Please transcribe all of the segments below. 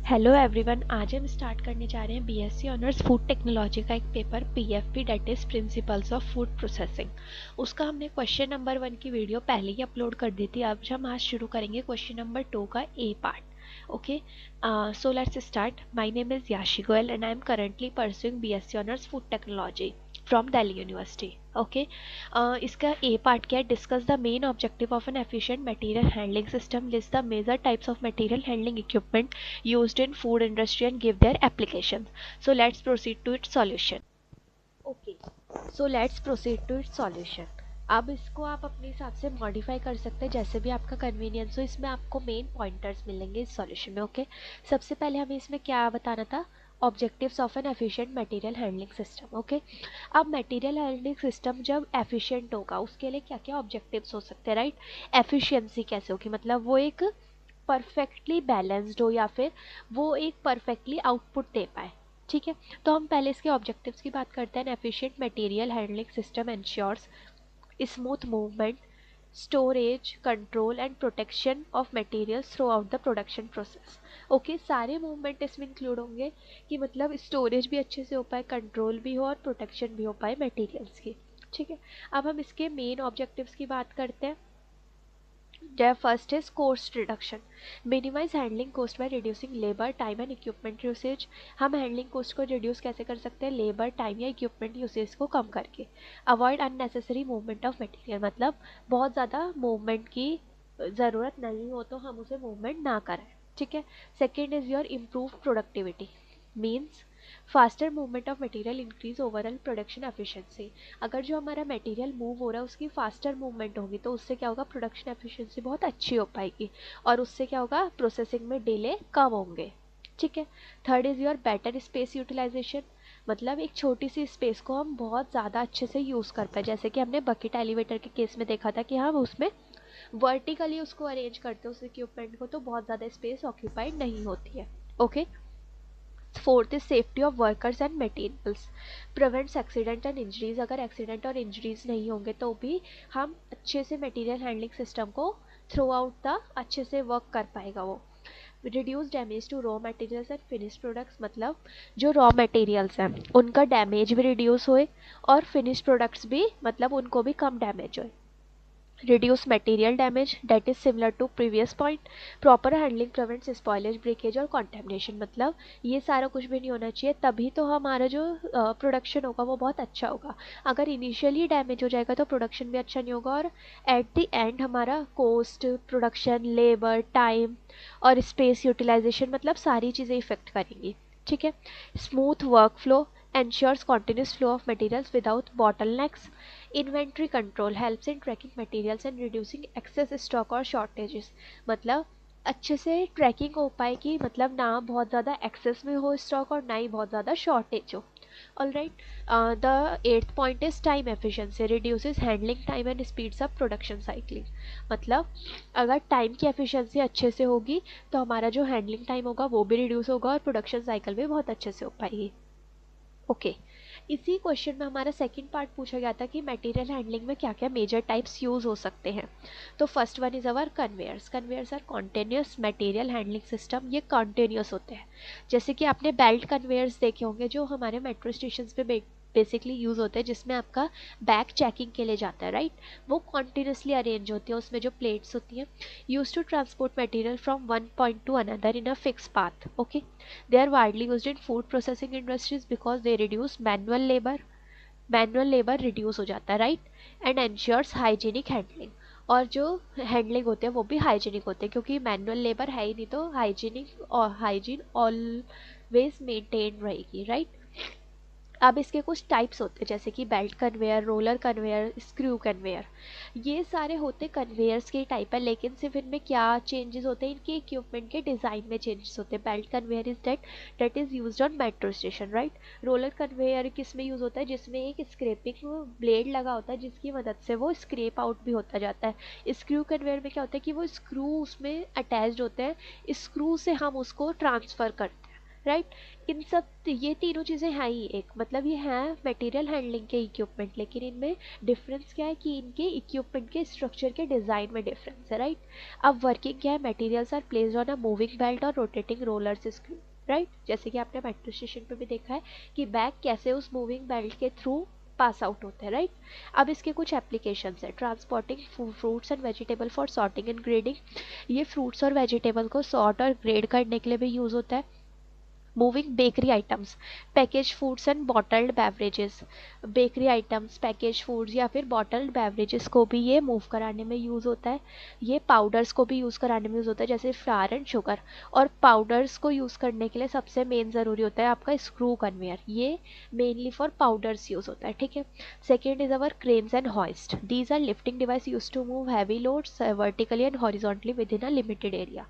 Hello everyone, आज हम start करने जा रहे हैं बीएससी ऑनर्स फूड टेक्नोलॉजी का एक paper PFP that is principles of food processing. उसका हमने क्वेश्चन नंबर 1 की वीडियो पहले ही अपलोड कर दी थी। अब हम आज शुरू करेंगे क्वेश्चन नंबर 2 का A part. Okay, so let's start. My name is Yashi Goyal and I am currently pursuing BSc honours food technology from Delhi university. Okay, इसका ए पार्ट क्या है? Discuss the main objective of an efficient material handling system, list the major types of material handling equipment used in food industry and give their applications. So let's proceed to its solution. Okay, so let's proceed to its solution. अब इसको आप अपने हिसाब से modify कर सकते हैं जैसे भी आपका कन्वीनियंस हो। इसमें आपको मेन पॉइंटर्स मिलेंगे इस सॉल्यूशन में। ओके, सबसे पहले हमें इसमें क्या बताना था? Objectives of an efficient material handling system. Okay, अब मटेरियल हैंडलिंग सिस्टम जब एफिशिएंट होगा उसके लिए क्या क्या ऑब्जेक्टिव्स हो सकते हैं, राइट? एफिशिएंसी कैसे होगी? मतलब वो एक परफेक्टली बैलेंस्ड हो या फिर वो एक परफेक्टली आउटपुट दे पाए। ठीक है, तो हम पहले इसके ऑब्जेक्टिव्स की बात करते हैं। Efficient material handling system ensures smooth movement, storage, control and protection of materials through out the production process. Okay, सारे मूवमेंट इसमें इंक्लूड होंगे कि मतलब स्टोरेज भी अच्छे से हो पाए, कंट्रोल भी हो और प्रोटेक्शन भी हो पाए मटेरियल्स की। ठीक है, अब हम इसके मेन ऑब्जेक्टिव्स की बात करते हैं। First is cost reduction, minimize handling cost by reducing labour, time and equipment usage. हम हैंडलिंग कॉस्ट को रिड्यूस कैसे कर सकते हैं? लेबर, टाइम या इक्विपमेंट यूसेज को कम करके। Avoid unnecessary movement of material, मतलब बहुत ज़्यादा मूवमेंट की ज़रूरत नहीं हो तो हम उसे मूवमेंट ना करें। ठीक है, second is your improve productivity, means faster movement of material increase overall production efficiency. अगर जो हमारा मटेरियल मूव हो रहा है उसकी फास्टर मूवमेंट होगी तो उससे क्या होगा? प्रोडक्शन एफिशिएंसी बहुत अच्छी हो पाएगी और उससे क्या होगा? प्रोसेसिंग में डिले कम होंगे। ठीक है, third is your better space utilisation, मतलब एक छोटी सी स्पेस को हम बहुत ज़्यादा अच्छे से यूज़ कर पाए। जैसे कि हमने बकेट एलिवेटर के केस में देखा था कि हम उसमें वर्टिकली उसको अरेंज करते हैं उस इक्विपमेंट को तो बहुत ज़्यादा स्पेस ऑक्यूपाइड नहीं होती है। Okay, fourth is safety of workers and materials, prevents accident and injuries. अगर एक्सीडेंट और इंजरीज नहीं होंगे तो भी हम अच्छे से मटेरियल हैंडलिंग सिस्टम को थ्रू आउट द अच्छे से वर्क कर पाएगा वो। Reduce damage to raw materials and finish products, मतलब जो रॉ मटेरियल्स हैं उनका डैमेज भी रिड्यूस होए और फिनिश प्रोडक्ट्स भी मतलब उनको भी कम डैमेज होए। reduce material damage, that is similar to previous point. proper handling prevents spoilage, breakage और contamination, मतलब ये सारा कुछ भी नहीं होना चाहिए तभी तो हमारा जो प्रोडक्शन होगा वो बहुत अच्छा होगा। अगर इनिशियली डैमेज हो जाएगा तो प्रोडक्शन भी अच्छा नहीं होगा और एट द एंड हमारा कॉस्ट, प्रोडक्शन, लेबर, टाइम और स्पेस यूटिलाइजेशन मतलब सारी चीज़ें इफेक्ट करेंगी। ठीक है, smooth work flow ensures continuous flow of materials without bottlenecks. Inventory control helps in tracking materials and reducing excess stock or shortages, मतलब अच्छे से ट्रैकिंग हो पाए कि मतलब ना बहुत ज़्यादा एक्सेस में हो स्टॉक और ना ही बहुत ज़्यादा शॉर्टेज हो। All right, the eighth point is time efficiency, reduces handling time and speeds up production cycling, मतलब अगर टाइम की एफिशिएंसी अच्छे से होगी तो हमारा जो हैंडलिंग टाइम होगा वो भी रिड्यूस होगा और प्रोडक्शन साइकिल भी बहुत अच्छे से हो पाएगी। ओके, इसी क्वेश्चन में हमारा सेकंड पार्ट पूछा गया था कि मटेरियल हैंडलिंग में क्या क्या मेजर टाइप्स यूज हो सकते हैं। तो first one is our conveyors. Conveyors are continuous material handling system, ये कॉन्टिन्यूस होते हैं। जैसे कि आपने बेल्ट कन्वेयर्स देखे होंगे जो हमारे मेट्रो स्टेशन पे बेसिकली यूज होते हैं, जिसमें आपका बैग चेकिंग के लिए जाता है, राइट? वो कॉन्टिन्यूसली अरेंज होती है, उसमें जो प्लेट्स होती हैं, use to transport material from one point to another in a fix path. Okay, they are widely used in food processing industries because they reduce manual labor reduce हो जाता है, right? And ensures hygienic handling, और जो handling होते हैं वो भी hygienic होते हैं क्योंकि मैनुअल लेबर है ही नहीं तो हाइजीनिक और हाइजीन ऑलवेज मेंटेन रहेगी, राइट? अब इसके कुछ टाइप्स होते हैं जैसे कि belt conveyor, roller conveyor, screw conveyor, ये सारे होते कन्वेयर्स के टाइप है। लेकिन सिर्फ इनमें क्या चेंजेस होते हैं? इनके इक्विपमेंट के डिज़ाइन में चेंजेस होते हैं। Belt conveyor is that is used on metro station, right? Roller conveyor किस में यूज़ होता है? जिसमें एक स्क्रैपिंग ब्लेड लगा होता है जिसकी मदद से वो स्क्रैप आउट भी होता जाता है। स्क्रू कन्वेयर में क्या होता है कि वो स्क्रू उसमें अटैच्ड होते हैं, स्क्रू से हम उसको ट्रांसफ़र करते हैं, राइट। इन सब ये तीनों चीज़ें हैं ही एक, मतलब ये हैं मटेरियल हैंडलिंग के इक्विपमेंट, लेकिन इनमें डिफरेंस क्या है कि इनके इक्विपमेंट के स्ट्रक्चर के डिज़ाइन में डिफरेंस है, राइट। अब वर्किंग क्या है, materials are placed on a moving belt और रोटेटिंग रोलर्स स्क्रू, राइट। जैसे कि आपने मेट्रो स्टेशन पे भी देखा है कि बैग कैसे उस मूविंग बेल्ट के थ्रू पास आउट होते हैं, राइट। अब इसके कुछ एप्लीकेशंस है, transporting fruits and vegetable for sorting and grading, ये फ्रूट्स और वेजिटेबल को सॉर्ट और ग्रेड करने के लिए भी यूज़ होता है। Moving bakery items, package foods and bottled beverages, bakery items, package foods या फिर बॉटल्ड बेवरेजेस को भी ये मूव कराने में यूज़ होता है। ये पाउडर्स को भी यूज़ कराने में यूज़ होता है, जैसे फ्लावर एंड शुगर। और पाउडर्स को यूज़ करने के लिए सबसे मेन ज़रूरी होता है आपका स्क्रू कन्वेयर, ये मेनली फॉर पाउडर्स यूज़ होता है, ठीक है। Second is our cranes and hoist, these are lifting device use to move heavy loads vertically and horizontally within a limited area.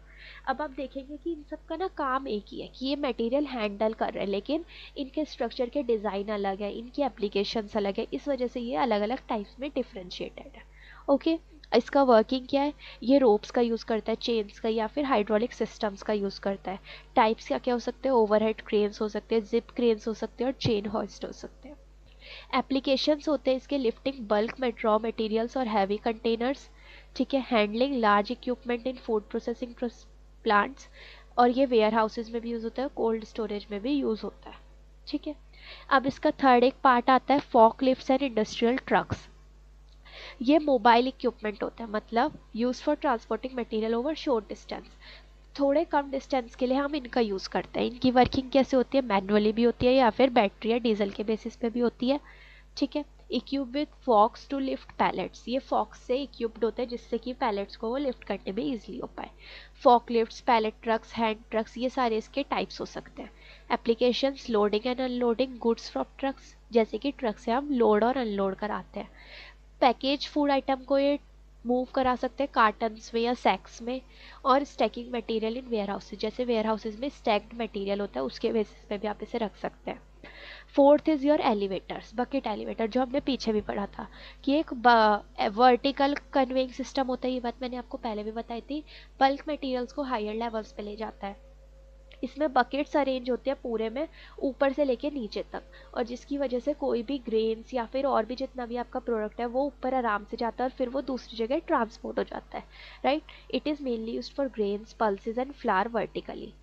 अब आप देखेंगे कि इन सब का ना काम एक ही है कि ये मटेरियल हैंडल कर रहे हैं, लेकिन इनके स्ट्रक्चर के डिज़ाइन अलग है, इनकी एप्लीकेशंस अलग है, इस वजह से ये अलग अलग टाइप्स में डिफ्रेंशिएटेड है। ओके, इसका वर्किंग क्या है, ये रोप्स का यूज़ करता है, चेन्स का या फिर हाइड्रोलिक सिस्टम्स का यूज़ करता है। टाइप्स क्या क्या हो सकते हैं, ओवरहेड क्रेन्स हो सकते हैं, जिप क्रेन्स हो सकते हैं और चेन हॉइस्ट हो सकते हैं। एप्लीकेशंस होते हैं इसके, लिफ्टिंग बल्क में रॉ मटेरियल्स और हैवी कंटेनर्स, ठीक है, हैंडलिंग लार्ज इक्विपमेंट इन फूड प्रोसेसिंग प्लांट्स, और ये वेयर हाउसेज में भी यूज़ होता है, कोल्ड स्टोरेज में भी यूज़ होता है, ठीक है। अब इसका थर्ड एक पार्ट आता है fork lifts and industrial trucks. ये मोबाइल इक्विपमेंट होता है, मतलब use for transporting material over short distance, थोड़े कम डिस्टेंस के लिए हम इनका यूज़ करते हैं। इनकी वर्किंग कैसे होती है, मैनुअली भी होती है या फिर बैटरी या डीजल के बेसिस पे भी होती है, ठीक है। Equip with forks to lift pallets, ये फॉक्स से इक्विप्ड होते हैं जिससे कि पैलेट्स को वो लिफ्ट करने में ईजिली हो पाए। Fork lifts, pallet trucks, hand trucks, ये सारे इसके टाइप्स हो सकते हैं। Applications loading and unloading goods from trucks, जैसे कि ट्रक से हम लोड और अनलोड कराते हैं। पैकेज फूड आइटम को ये मूव करा सकते हैं कार्टन्स में या सैक्स में। और stacking material in warehouses, जैसे वेयर हाउसेज में स्टैक्ड मटेरियल होता है उसके बेसिस पे भी आप इसे रख सकते हैं। Fourth is your elevators, bucket elevator, जो हमने पीछे भी पढ़ा था कि एक वर्टिकल कन्वेइंग सिस्टम होता है, ये बात मैंने आपको पहले भी बताई थी, बल्क मटेरियल्स को हायर लेवल्स पे ले जाता है। इसमें बकेट्स अरेंज होते हैं पूरे में ऊपर से लेके नीचे तक, और जिसकी वजह से कोई भी ग्रेन्स या फिर और भी जितना भी आपका प्रोडक्ट है वो ऊपर आराम से जाता है और फिर वो दूसरी जगह ट्रांसपोर्ट हो जाता है, right. It is mainly used for grains, pulses and flower vertically.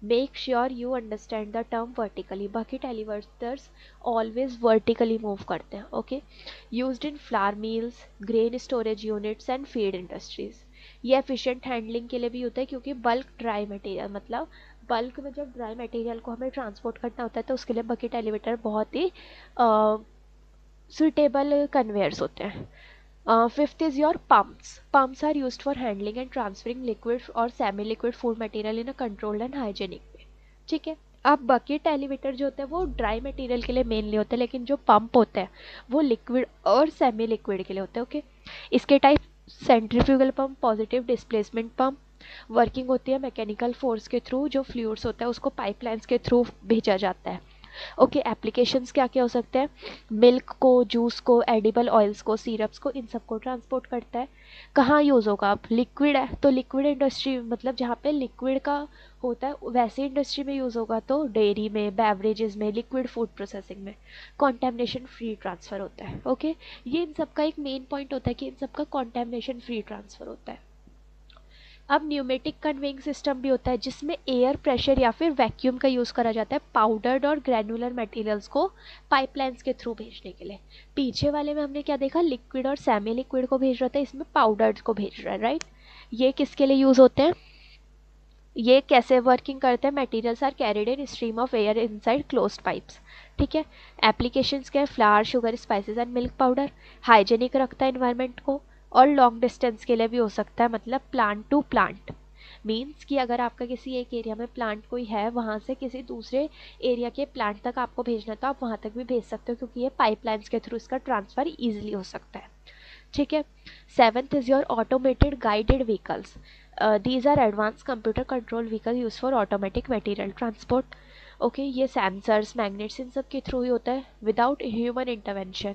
Make sure you understand the term vertically. Bucket elevators always vertically move करते हैं, okay? Used in flour mills, grain storage units and feed industries. ये efficient handling के लिए भी होता है क्योंकि bulk dry material, मतलब बल्क में जब ड्राई मटेरियल को हमें ट्रांसपोर्ट करना होता है तो उसके लिए बकेट एलिवेटर बहुत ही सुटेबल कन्वेयर्स होते हैं। Fifth is your pumps, pumps are used for handling and transferring liquid और semi liquid food material in a controlled and hygienic way, ठीक है। अब बकेट एलिवेटर जो होते हैं वो ड्राई मटेरियल के लिए मेनली होते हैं, लेकिन जो पंप होते हैं वो लिक्विड और सेमी लिक्विड के लिए होते हैं, ओके। इसके type centrifugal pump, positive displacement pump, working होती है मैकेनिकल फोर्स के थ्रू, जो फ्लूइड्स होता है उसको पाइपलाइंस के थ्रू भेजा जाता है, ओके। एप्लीकेशंस क्या क्या हो सकते हैं, मिल्क को, जूस को, एडिबल ऑयल्स को, सिरप्स को, इन सबको ट्रांसपोर्ट करता है। कहाँ यूज़ होगा, अब लिक्विड है तो लिक्विड इंडस्ट्री, मतलब जहाँ पे लिक्विड का होता है वैसे इंडस्ट्री में यूज़ होगा, तो डेयरी में, बेवरेजेस में, लिक्विड फूड प्रोसेसिंग में। कॉन्टेमिनेशन फ्री ट्रांसफ़र होता है, ओके। ये इन सब का एक मेन पॉइंट होता है कि इन सब का कॉन्टेमिनेशन फ्री ट्रांसफ़र होता है। अब न्यूमेटिक कन्वेइंग सिस्टम भी होता है जिसमें एयर प्रेशर या फिर वैक्यूम का यूज़ करा जाता है पाउडर्ड और ग्रैनुलर मटेरियल्स को पाइपलाइंस के थ्रू भेजने के लिए। पीछे वाले में हमने क्या देखा, लिक्विड और सेमी लिक्विड को भेज रहा था, इसमें पाउडर्ड को भेज रहा है, राइट। ये किसके लिए यूज़ होते हैं, ये कैसे वर्किंग करते हैं, materials are carried in stream of air inside closed pipes, ठीक है। एप्लीकेशंस क्या है, flour, sugar, spices and milk powder, hygienic रखता है इन्वायरमेंट को, और लॉन्ग डिस्टेंस के लिए भी हो सकता है, मतलब प्लांट टू प्लांट, मीन्स कि अगर आपका किसी एक एरिया में प्लांट कोई है वहाँ से किसी दूसरे एरिया के प्लांट तक आपको भेजना है तो आप वहाँ तक भी भेज सकते हो क्योंकि ये पाइपलाइंस के थ्रू इसका ट्रांसफ़र ईजिली हो सकता है, ठीक है। Seventh is your automated guided vehicles, these are advance computer control vehicle use for automatic material transport, okay. ये सेंसर्स, मैग्नेट्स, इन सब के थ्रू ही होता है विदाउट ह्यूमन इंटरवेंशन।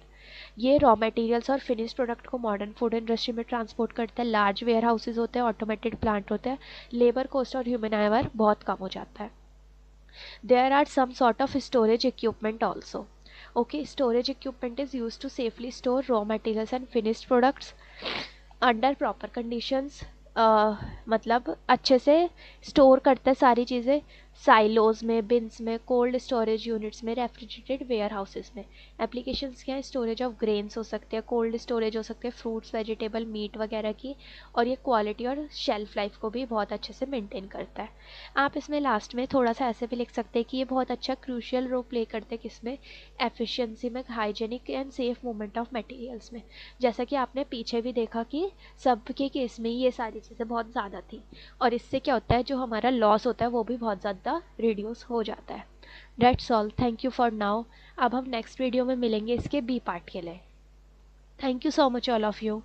ये रॉ मटेरियल्स और फिनिश प्रोडक्ट को मॉडर्न फूड इंडस्ट्री में ट्रांसपोर्ट करता है। लार्ज वेयर हाउसेज होते हैं, ऑटोमेटेड प्लांट होते हैं, लेबर कॉस्ट और ह्यूमन आवर बहुत कम हो जाता है। There are some sort of storage equipment also. Okay, storage equipment is used to safely store raw materials and finished products under proper conditions, मतलब अच्छे से स्टोर करते हैं सारी चीज़ें साइलोज में, बिन्स में, कोल्ड स्टोरेज यूनिट्स में, रेफ्रिजरेटेड वेयर हाउसेस में. एप्लीकेशंस क्या है, स्टोरेज ऑफ ग्रेन्स हो सकते हैं, कोल्ड स्टोरेज हो सकते हैं फ्रूट्स, वेजिटेबल, मीट वगैरह की. और ये क्वालिटी और शेल्फ लाइफ को भी बहुत अच्छे से मेंटेन करता है. आप इसमें लास्ट में थोड़ा सा ऐसे भी लिख सकते हैं कि ये बहुत अच्छा क्रूशियल रोल प्ले करते हैं किसमें, एफिशिएंसी में, hygienic and safe movement of materials में. जैसा कि आपने पीछे भी देखा कि सबके केस में ये सारी चीज़ें बहुत ज़्यादा थी, और इससे क्या होता है, जो हमारा लॉस होता है वो भी बहुत ज़्यादा रिड्यूस हो जाता है. That's all, thank you for now. अब हम नेक्स्ट वीडियो में मिलेंगे इसके बी पार्ट के लिए. Thank you so much all of you.